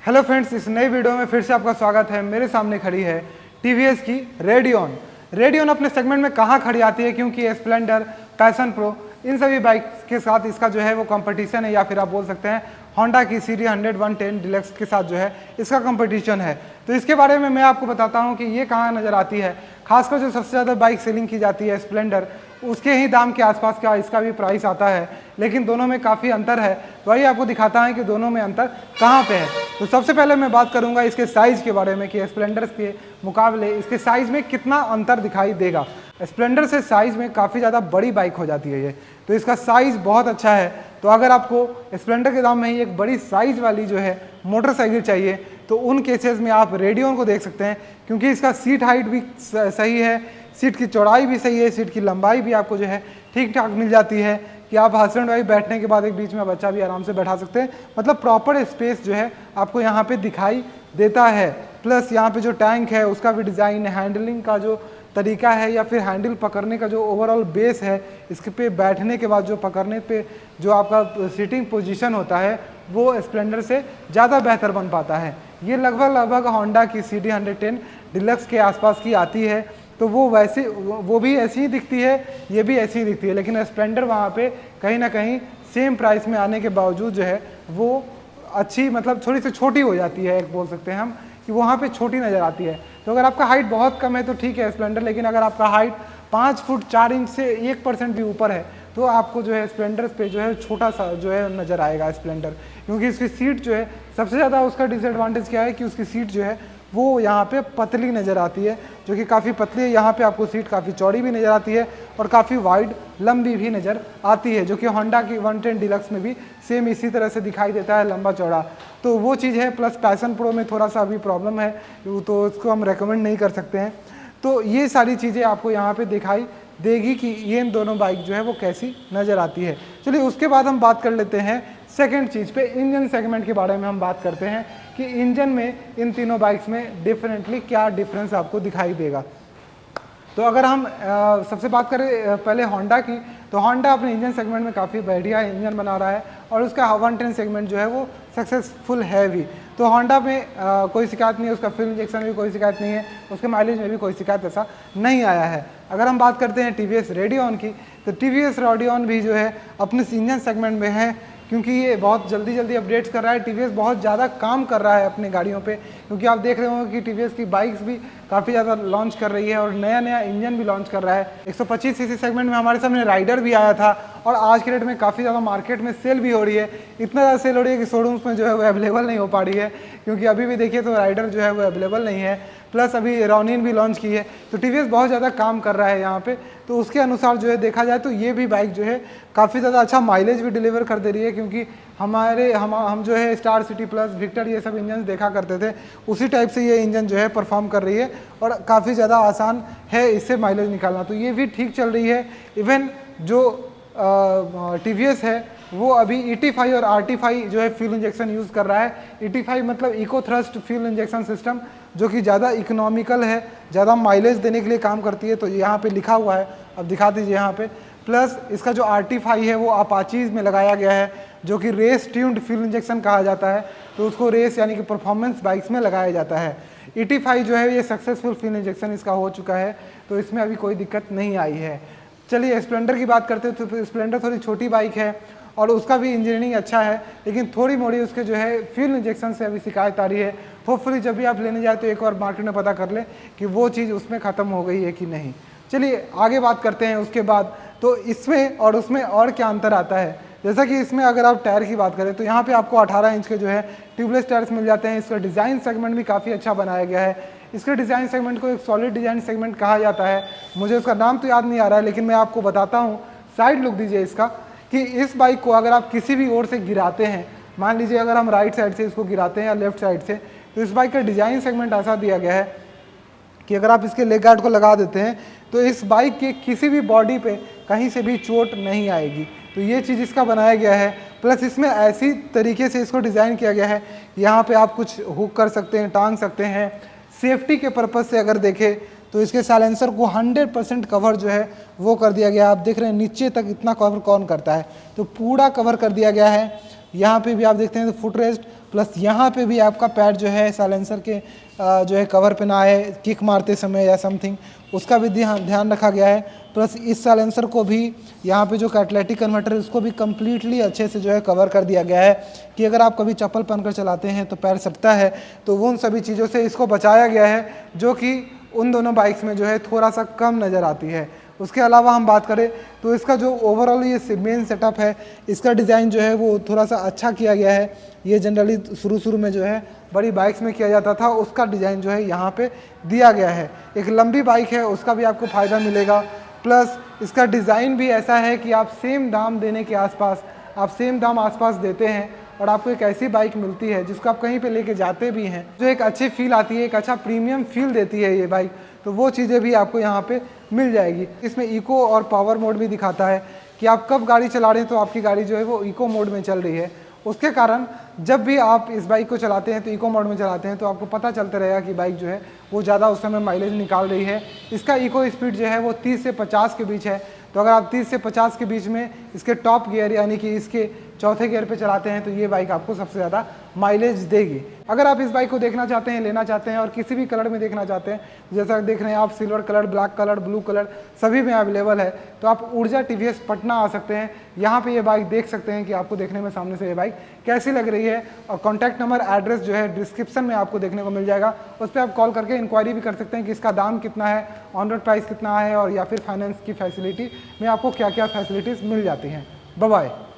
Hello friends, इस नई video में फिर से आपका स्वागत है। मेरे सामने खड़ी है टीवीएस की रेडियन। रेडियन अपने सेगमेंट में कहाँ खड़ी आती है, क्योंकि स्प्लेंडर, पैशन प्रो, इन सभी बाइक्स के साथ इसका जो है वो कंपटीशन है, या फिर आप बोल सकते हैं होंडा की सीरी 100 110 डिलक्स के साथ जो है इसका कंपटीशन है। तो इसके बारे में मैं आपको बताता हूँ कि ये कहाँ नज़र आती है। खासकर जो सबसे ज़्यादा बाइक सेलिंग की जाती है स्प्लेंडर, उसके ही दाम के आसपास का इसका भी प्राइस आता है, लेकिन दोनों में काफ़ी अंतर है। वही आपको दिखाता है कि दोनों में अंतर कहाँ पे है। तो सबसे पहले मैं बात करूंगा इसके साइज़ के बारे में कि स्प्लेंडर के मुकाबले इसके साइज़ में कितना अंतर दिखाई देगा। स्प्लेंडर से साइज़ में काफ़ी ज़्यादा बड़ी बाइक हो जाती है ये, तो इसका साइज़ बहुत अच्छा है। तो अगर आपको स्प्लेंडर के दाम में ही एक बड़ी साइज़ वाली जो है मोटरसाइकिल चाहिए, तो उन केसेस में आप रेडियन को देख सकते हैं, क्योंकि इसका सीट हाइट भी सही है, सीट की चौड़ाई भी सही है, सीट की लंबाई भी आपको जो है ठीक ठाक मिल जाती है कि आप हस्बैंड वाइफ बैठने के बाद एक बीच में बच्चा भी आराम से बैठा सकते हैं। मतलब प्रॉपर स्पेस जो है आपको यहाँ पे दिखाई देता है। प्लस यहाँ पे जो टैंक है उसका भी डिज़ाइन, हैंडलिंग का जो तरीका है या फिर हैंडल पकड़ने का जो ओवरऑल बेस है, इसके पे बैठने के बाद जो पकड़ने पे जो आपका सीटिंग पोजीशन होता है वो स्प्लेंडर से ज़्यादा बेहतर बन पाता है। ये लगभग होंडा की सीडी 110 डिलक्स के आसपास की आती है, तो वो भी ऐसी ही दिखती है, ये भी ऐसी ही दिखती है। लेकिन स्प्लेंडर वहाँ पे कहीं ना कहीं सेम प्राइस में आने के बावजूद जो है वो अच्छी, मतलब थोड़ी सी छोटी हो जाती है। एक बोल सकते हैं हम कि वहाँ पे छोटी नज़र आती है। तो अगर आपका हाइट बहुत कम है तो ठीक है स्प्लेंडर, लेकिन अगर आपका हाइट 5 फुट 4 इंच से 1% भी ऊपर है तो आपको जो है स्प्लेंडर पे जो है छोटा सा जो है नज़र आएगा स्प्लेंडर। क्योंकि इसकी सीट जो है, सबसे ज़्यादा उसका डिसएडवांटेज क्या है कि उसकी सीट जो है वो यहाँ पे पतली नज़र आती है, जो कि काफ़ी पतली है। यहाँ पे आपको सीट काफ़ी चौड़ी भी नज़र आती है और काफ़ी वाइड लंबी भी नज़र आती है, जो कि होंडा की 110 डिलक्स में भी सेम इसी तरह से दिखाई देता है, लंबा चौड़ा। तो वो चीज़ है। प्लस पैशन प्रो में थोड़ा सा अभी प्रॉब्लम है, तो इसको हम रेकमेंड नहीं कर सकते हैं। तो ये सारी चीज़ें आपको यहाँ पर दिखाई देगी कि ये इन दोनों बाइक जो है वो कैसी नज़र आती है। चलिए उसके बाद हम बात कर लेते हैं सेकंड चीज़ पे, इंजन सेगमेंट के बारे में हम बात करते हैं कि इंजन में इन तीनों बाइक्स में डिफरेंटली क्या डिफरेंस आपको दिखाई देगा। तो अगर हम सबसे बात करें पहले होंडा की, तो होंडा अपने इंजन सेगमेंट में काफ़ी बढ़िया इंजन बना रहा है और उसका 110 सेगमेंट जो है वो सक्सेसफुल है भी। तो होंडा में कोई शिकायत नहीं है, उसका फ्यूल इंजेक्शन में भी कोई शिकायत नहीं है, उसके माइलेज में भी कोई शिकायत ऐसा नहीं आया है। अगर हम बात करते हैं टीवीएस रेडियन की, तो टीवीएस रेडियन भी जो है अपने इंजन सेगमेंट में है, क्योंकि ये बहुत जल्दी अपडेट्स कर रहा है। टीवीएस बहुत ज़्यादा काम कर रहा है अपने गाड़ियों पे, क्योंकि आप देख रहे होंगे कि टीवीएस की बाइक्स भी काफ़ी ज़्यादा लॉन्च कर रही है और नया इंजन भी लॉन्च कर रहा है। 125 सीसी सेगमेंट में हमारे सामने राइडर भी आया था और आज के डेट में काफ़ी ज़्यादा मार्केट में सेल भी हो रही है। इतना ज़्यादा सेल हो रही है कि शोरूम्स में जो है वो अवेलेबल नहीं हो पा रही है, क्योंकि अभी भी देखिए तो राइडर जो है वो अवेलेबल नहीं है। प्लस अभी रॉनिन भी लॉन्च की है, तो टीवीएस बहुत ज़्यादा काम कर रहा है यहाँ पे। तो उसके अनुसार जो है देखा जाए तो ये भी बाइक जो है काफ़ी ज़्यादा अच्छा माइलेज भी डिलीवर कर दे रही है, क्योंकि हम जो है स्टार सिटी प्लस विक्टर ये सब इंजन देखा करते थे, उसी टाइप से ये इंजन जो है परफॉर्म कर रही है और काफ़ी ज़्यादा आसान है इससे माइलेज निकालना। तो ये भी ठीक चल रही है। इवन जो टीवीएस है वो अभी ET5 और RT5 जो है फ्यूल इंजेक्शन यूज़ कर रहा है। ET5 मतलब eco thrust fuel injection system, जो कि ज़्यादा इकोनॉमिकल है, ज़्यादा माइलेज देने के लिए काम करती है। तो यहाँ पे लिखा हुआ है, अब दिखा दीजिए यहाँ पे। प्लस इसका जो RT5 है वो अपाचीज़ में लगाया गया है, जो कि रेस ट्यून्ड फ्यूल इंजेक्शन कहा जाता है। तो उसको रेस यानी कि परफॉर्मेंस बाइक्स में लगाया जाता है। ET5 जो है ये सक्सेसफुल फ्यूल इंजेक्शन इसका हो चुका है, तो इसमें अभी कोई दिक्कत नहीं आई है। चलिए स्प्लेंडर की बात करते हैं, तो स्प्लेंडर थोड़ी छोटी बाइक है और उसका भी इंजीनियरिंग अच्छा है, लेकिन थोड़ी मोड़ी उसके जो है फ्यूल इंजेक्शन से अभी शिकायत आ रही है। होपफुली जब भी आप लेने जाए तो एक बार मार्केट में पता कर लें कि वो चीज़ उसमें ख़त्म हो गई है कि नहीं। चलिए आगे बात करते हैं उसके बाद, तो इसमें और उसमें और क्या अंतर आता है। जैसा कि इसमें अगर आप टायर की बात करें तो यहाँ पे आपको 18 इंच के जो है ट्यूबलेस टायर्स मिल जाते हैं। इसका डिज़ाइन सेगमेंट भी काफ़ी अच्छा बनाया गया है। इसके डिज़ाइन सेगमेंट को एक सॉलिड डिज़ाइन सेगमेंट कहा जाता है। मुझे उसका नाम तो याद नहीं आ रहा है, लेकिन मैं आपको बताता हूँ। साइड लुक दीजिए इसका, कि इस बाइक को अगर आप किसी भी ओर से गिराते हैं, मान लीजिए अगर हम राइट साइड से इसको गिराते हैं या लेफ्ट साइड से, तो इस बाइक का डिज़ाइन सेगमेंट ऐसा दिया गया है कि अगर आप इसके लेग गार्ड को लगा देते हैं तो इस बाइक के किसी भी बॉडी पे कहीं से भी चोट नहीं आएगी। तो ये चीज़ इसका बनाया गया है। प्लस इसमें ऐसी तरीके से इसको डिज़ाइन किया गया है, यहाँ पे आप कुछ हुक कर सकते हैं, टांग सकते हैं। सेफ्टी के पर्पज़ से अगर देखें तो इसके साइलेंसर को 100% कवर जो है वो कर दिया गया है। आप देख रहे हैं नीचे तक इतना कवर कौन करता है, तो पूरा कवर कर दिया गया है। यहाँ पे भी आप देखते हैं तो फुट रेस्ट प्लस यहाँ पे भी आपका पैड जो है साइलेंसर के जो है कवर पे ना आए किक मारते समय या समथिंग, उसका भी ध्यान रखा गया है। प्लस इस साइलेंसर को भी यहाँ पे जो कैटलिटिक कन्वर्टर है उसको भी कम्प्लीटली अच्छे से जो है कवर कर दिया गया है कि अगर आप कभी चप्पल पहनकर चलाते हैं तो पैर सटता है, तो वो उन सभी चीज़ों से इसको बचाया गया है जो कि उन दोनों बाइक्स में जो है थोड़ा सा कम नज़र आती है। उसके अलावा हम बात करें तो इसका जो ओवरऑल ये मेन सेटअप है, इसका डिज़ाइन जो है वो थोड़ा सा अच्छा किया गया है। ये जनरली शुरू में जो है बड़ी बाइक्स में किया जाता था, उसका डिज़ाइन जो है यहाँ पे दिया गया है। एक लंबी बाइक है उसका भी आपको फ़ायदा मिलेगा। प्लस इसका डिज़ाइन भी ऐसा है कि आप सेम दाम देने के आसपास, आप सेम दाम आसपास देते हैं और आपको एक ऐसी बाइक मिलती है जिसको आप कहीं पे लेके जाते भी हैं, जो एक अच्छी फील आती है, एक अच्छा प्रीमियम फील देती है ये बाइक, तो वो चीज़ें भी आपको यहाँ पे मिल जाएगी। इसमें इको और पावर मोड भी दिखाता है कि आप कब गाड़ी चला रहे हैं तो आपकी गाड़ी जो है वो इको मोड में चल रही है। उसके कारण जब भी आप इस बाइक को चलाते हैं तो इको मोड में चलाते हैं तो आपको पता चलता रहेगा कि बाइक जो है वो ज़्यादा उस समय माइलेज निकाल रही है। इसका इको स्पीड जो है वो 30 से 50 के बीच है, तो अगर आप 30 से 50 के बीच में इसके टॉप गियर यानी कि इसके चौथे गियर पे चलाते हैं तो ये बाइक आपको सबसे ज़्यादा माइलेज देगी। अगर आप इस बाइक को देखना चाहते हैं, लेना चाहते हैं और किसी भी कलर में देखना चाहते हैं, जैसा देख रहे हैं आप silver colour, black colour, blue colour सभी में अवेलेबल है, तो आप ऊर्जा टीवीएस पटना आ सकते हैं। यहाँ पे ये बाइक देख सकते हैं कि आपको देखने में सामने से ये बाइक कैसी लग रही है, और कॉन्टैक्ट नंबर, एड्रेस जो है डिस्क्रिप्शन में आपको देखने को मिल जाएगा। उस पर आप कॉल करके इंक्वायरी भी कर सकते हैं कि इसका दाम कितना है, ऑन रोड प्राइस कितना है, और या फिर फाइनेंस की फैसिलिटी में आपको क्या क्या फैसिलिटीज़ मिल जाती हैं। Bye bye.